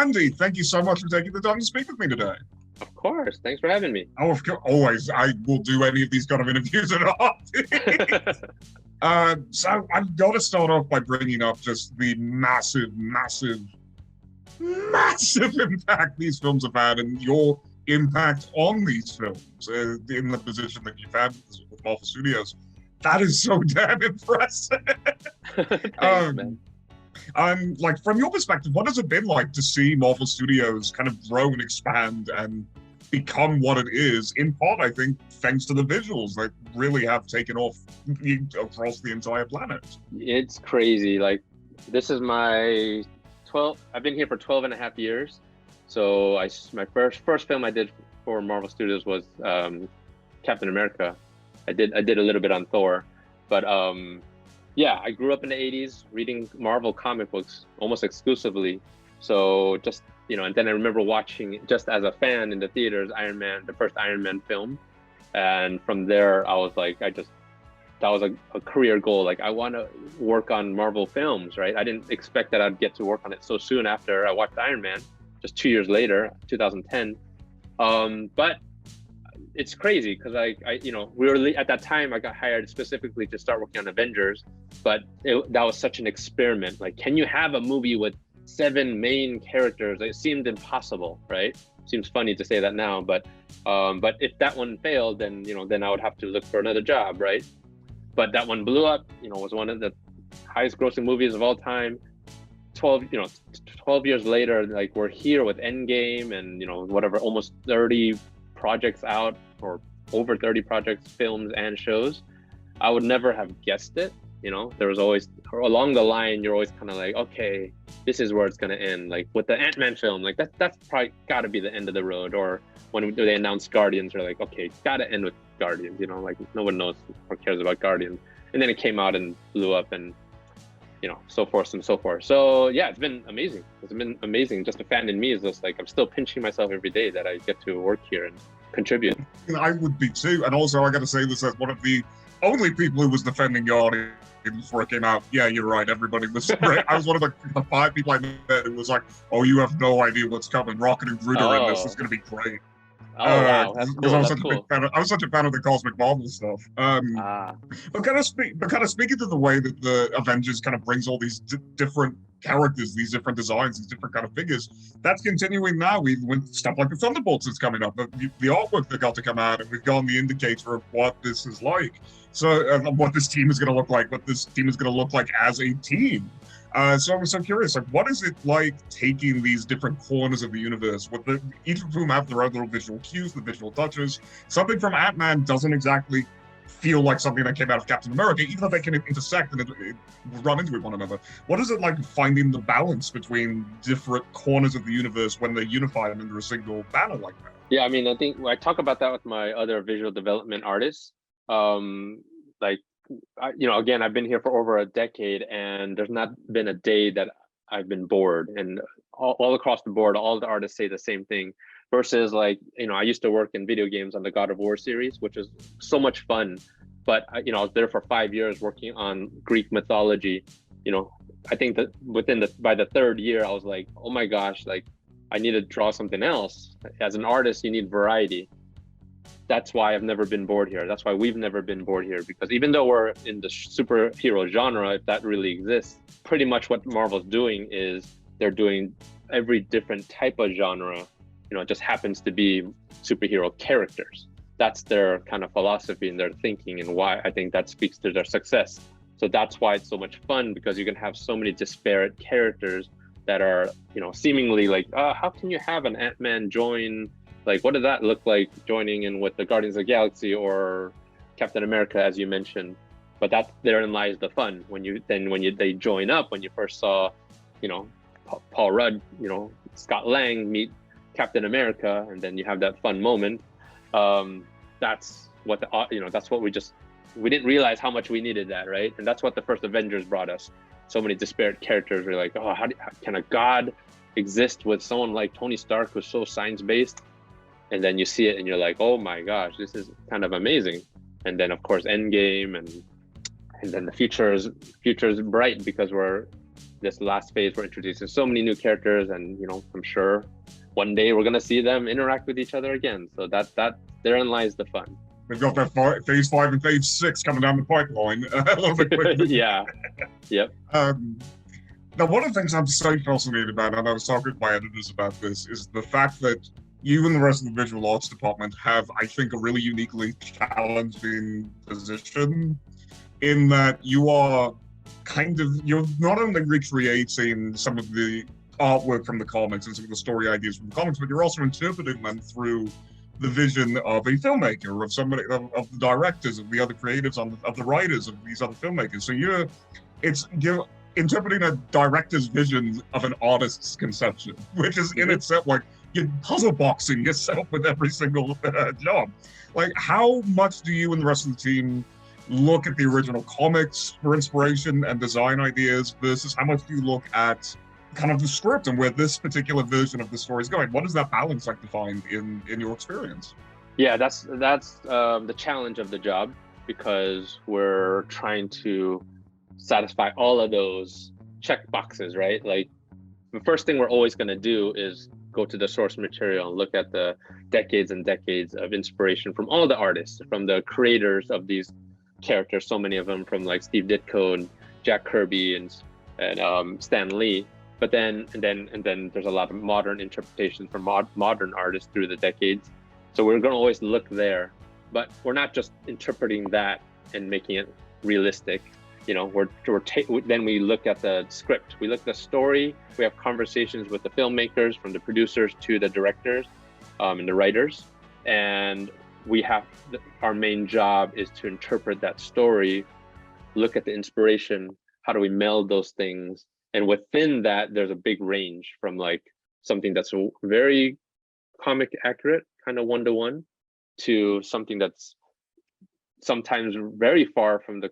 Andy, thank you so much for taking the time to speak with me today. Of course. Thanks for having me. Oh, of course, always. I will do any of these kind of interviews at all. So I've got to start off by bringing up just the massive impact these films have had and your impact on these films in the position that you've had with Marvel Studios. That is so damn impressive. Thanks, man. Like from your perspective, what has it been like to see Marvel Studios kind of grow and expand and become what it is? In part, I think, thanks to the visuals that really have taken off across the entire planet. It's crazy. Like, this is my 12. I've been here for 12 and a half years. So my first film I did for Marvel Studios was Captain America. I did a little bit on Thor, but yeah, I grew up in the 80s reading Marvel comic books almost exclusively. So just, and then I remember watching, just as a fan in the theaters, Iron Man, the first Iron Man film. And from there, I was like, that was a career goal. Like, I want to work on Marvel films, right? I didn't expect that I'd get to work on it so soon after I watched Iron Man, just 2 years later, 2010. But it's crazy because we were at that time I got hired specifically to start working on Avengers, but that was such an experiment. Like, can you have a movie with 7 main characters? It seemed impossible, right? Seems funny to say that now, but if that one failed, then then I would have to look for another job, right? But that one blew up. Was one of the highest grossing movies of all time. 12 years later, like, we're here with Endgame and whatever, almost 30 projects out, or over 30 projects, films and shows. I would never have guessed it. There was always, along the line, you're always kind of like, okay, this is where it's going to end. Like with the Ant-Man film, like that's probably got to be the end of the road. Or when they announced Guardians, they're like, okay, got to end with Guardians. Like no one knows or cares about Guardians. And then it came out and blew up, and so forth and so forth. So yeah, it's been amazing. It's been amazing. Just a fan in me is just like, I'm still pinching myself every day that I get to work here and contribute. I would be too. And also, I got to say this as one of the only people who was defending Guardians before it came out. Yeah, you're right. Everybody was right. I was one of the 5 people I met who was like, "Oh, you have no idea what's coming. Rocket and Groot are in this. It's going to be great." Oh wow, that's cool. I was such a fan of the Cosmic Marvel stuff. But kind of speaking to the way that the Avengers kind of brings all these different characters, these different designs, these different kind of figures, that's continuing now. Even with stuff like the Thunderbolts that's coming up, the artwork that got to come out, and we've gotten the indicator of what this is like. So what this team is going to look like, what this team is going to look like as a team. So I'm so curious, like, what is it like taking these different corners of the universe, each of whom have their own little visual cues, the visual touches? Something from Ant-Man doesn't exactly feel like something that came out of Captain America, even though they can intersect and run into one another. What is it like finding the balance between different corners of the universe when they're unified under a single banner like that? Yeah, I mean, I think I talk about that with my other visual development artists. Again, I've been here for over a decade, and there's not been a day that I've been bored. And all across the board, all the artists say the same thing. Versus, like, I used to work in video games on the God of War series, which is so much fun. But I was there for 5 years working on Greek mythology. I think that by the 3rd year, I was like, oh my gosh, like, I need to draw something else. As an artist, you need variety. That's why I've never been bored here. That's why we've never been bored here, because even though we're in the superhero genre, if that really exists, pretty much what Marvel's doing is they're doing every different type of genre. It just happens to be superhero characters. That's their kind of philosophy and their thinking, and why I think that speaks to their success. So that's why it's so much fun, because you can have so many disparate characters that are, seemingly like, how can you have an Ant-Man join? Like, what does that look like joining in with the Guardians of the Galaxy or Captain America, as you mentioned? But therein lies the fun. When they join up, when you first saw, Paul Rudd, Scott Lang meet Captain America, and then you have that fun moment. That's what that's what we didn't realize how much we needed that, right? And that's what the first Avengers brought us. So many disparate characters. We're like, oh, how can a god exist with someone like Tony Stark, who's so science-based? And then you see it and you're like, oh my gosh, this is kind of amazing. And then of course Endgame, and then the future is bright, because we're this last phase, we're introducing so many new characters, and you know, I'm sure one day we're gonna see them interact with each other again. So that therein lies the fun. We've got that phase 5 and phase 6 coming down the pipeline a little bit quicker. Yeah. Yep. Now, one of the things I'm so fascinated about, and I was talking to my editors about this, is the fact that you and the rest of the visual arts department have, I think, a really uniquely challenging position in that you're not only recreating some of the artwork from the comics and some of the story ideas from the comics, but you're also interpreting them through the vision of a filmmaker, of somebody, of the directors, of the other creatives, of the writers, of these other filmmakers. So you're interpreting a director's vision of an artist's conception, which is in itself like you're puzzle boxing yourself with every single job. Like, how much do you and the rest of the team look at the original comics for inspiration and design ideas versus how much do you look at kind of the script and where this particular version of the story is going? What is that balance like to find in your experience? Yeah, that's the challenge of the job, because we're trying to satisfy all of those check boxes, right? Like, the first thing we're always going to do is go to the source material and look at the decades and decades of inspiration from all the artists, from the creators of these characters, so many of them, from like Steve Ditko and Jack Kirby and Stan Lee. But then there's a lot of modern interpretations from modern artists through the decades. So we're going to always look there, but we're not just interpreting that and making it realistic. You know, then we look at the script, we look at the story, we have conversations with the filmmakers, from the producers to the directors and the writers. And our main job is to interpret that story, look at the inspiration, how do we meld those things? And within that, there's a big range from like something that's very comic accurate, kind of one-to-one, to something that's sometimes very far from the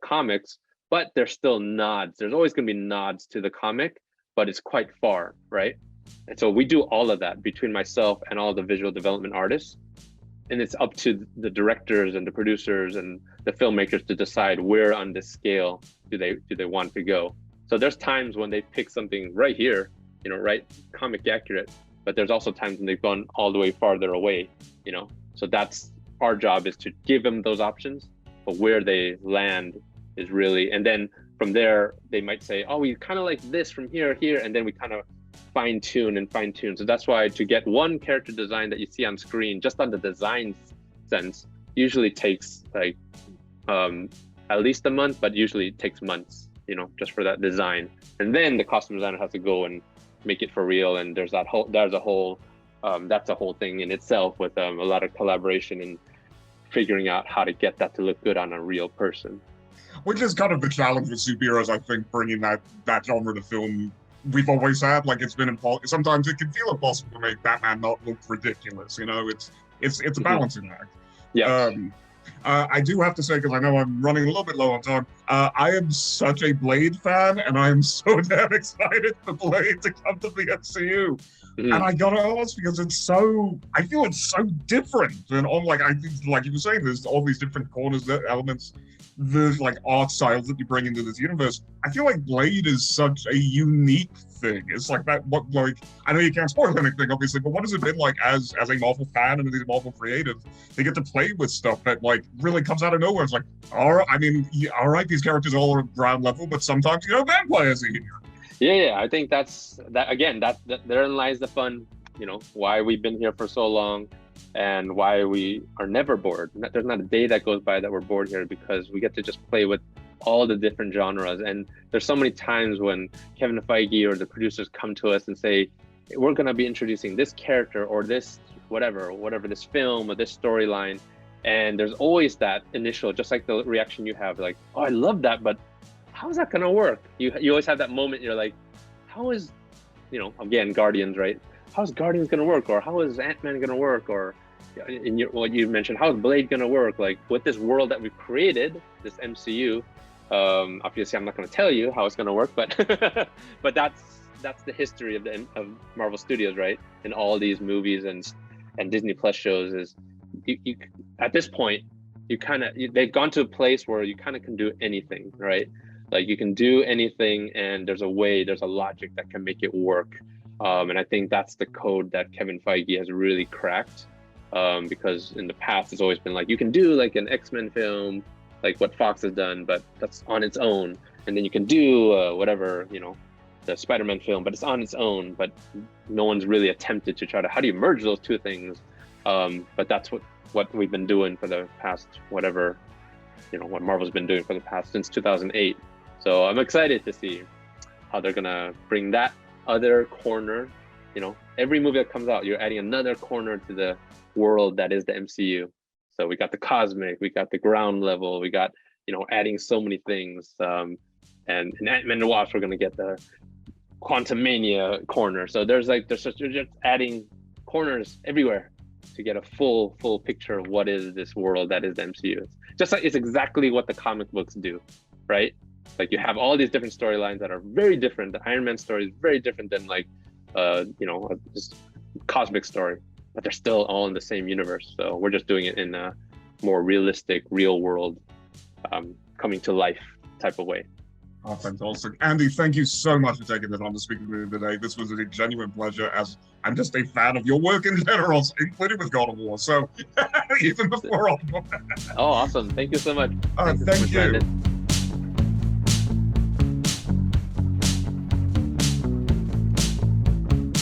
comics, but there's still nods. There's always going to be nods to the comic, but it's quite far, right? And so we do all of that between myself and all the visual development artists. And it's up to the directors and the producers and the filmmakers to decide where on this scale do they want to go. So there's times when they pick something right here, you know, right, comic accurate, but there's also times when they've gone all the way farther away, you know. So that's our job, is to give them those options, but where they land is really, and then from there they might say, oh, we kind of like this from here, and then we kind of fine tune. So that's why to get one character design that you see on screen, just on the design sense, usually takes like at least a month, but usually it takes months, you know, just for that design. And then the costume designer has to go and make it for real. And that's a whole thing in itself, with a lot of collaboration and figuring out how to get that to look good on a real person. Which is kind of the challenge with superheroes, I think, bringing that genre to film. We've always had, like, it's been impossible. Sometimes it can feel impossible to make Batman not look ridiculous. You know, it's a balancing act. Yeah. I do have to say, because I know I'm running a little bit low on time, I am such a Blade fan, and I am so damn excited for Blade to come to the MCU. And I gotta ask, because I feel it's so different than all, like, I think, like you were saying, there's all these different corners, elements, there's like art styles that you bring into this universe. I feel like Blade is such a unique thing. It's like that, I know you can't spoil anything, obviously, but what has it been like as a Marvel fan and these Marvel creatives? They get to play with stuff that like really comes out of nowhere. It's like, all right, these characters are all at ground level, but sometimes, vampires are here. Yeah, I think that's therein lies the fun, why we've been here for so long and why we are never bored. There's not a day that goes by that we're bored here, because we get to just play with all the different genres. And there's so many times when Kevin Feige or the producers come to us and say, we're going to be introducing this character or this whatever, this film or this storyline. And there's always that initial, just like the reaction you have, like, oh, I love that, but how is that going to work? You always have that moment. You're like, how is, again, Guardians, right? How's Guardians going to work? Or how is Ant-Man going to work? Or what you mentioned, how is Blade going to work? Like, with this world that we've created, this MCU, obviously I'm not going to tell you how it's going to work, but but that's the history of Marvel Studios, right? And all these movies and Disney Plus shows is, you at this point, they've gone to a place where you kind of can do anything, right? Like you can do anything, and there's a logic that can make it work. And I think that's the code that Kevin Feige has really cracked. Because in the past, it's always been like, you can do like an X-Men film, like what Fox has done, but that's on its own. And then you can do whatever, the Spider-Man film, but it's on its own. But no one's really attempted to try to, how do you merge those two things? But that's what we've been doing for the past, whatever, what Marvel's been doing for the past, since 2008. So I'm excited to see how they're gonna bring that other corner. Every movie that comes out, you're adding another corner to the world that is the MCU. So we got the cosmic, we got the ground level, we got, adding so many things. And in Ant-Man and the Wasp, we're gonna get the Quantum Mania corner. So you're just adding corners everywhere to get a full picture of what is this world that is the MCU. It's exactly what the comic books do, right? Like you have all these different storylines that are very different. The Iron Man story is very different than like, just cosmic story, but they're still all in the same universe. So we're just doing it in a more realistic, real world, coming to life type of way. Oh, fantastic. Andy, thank you so much for taking the time to speak with me today. This was a genuine pleasure, as I'm just a fan of your work in general, including with God of War. So even before all. Oh, awesome. Thank you so much. Thank you.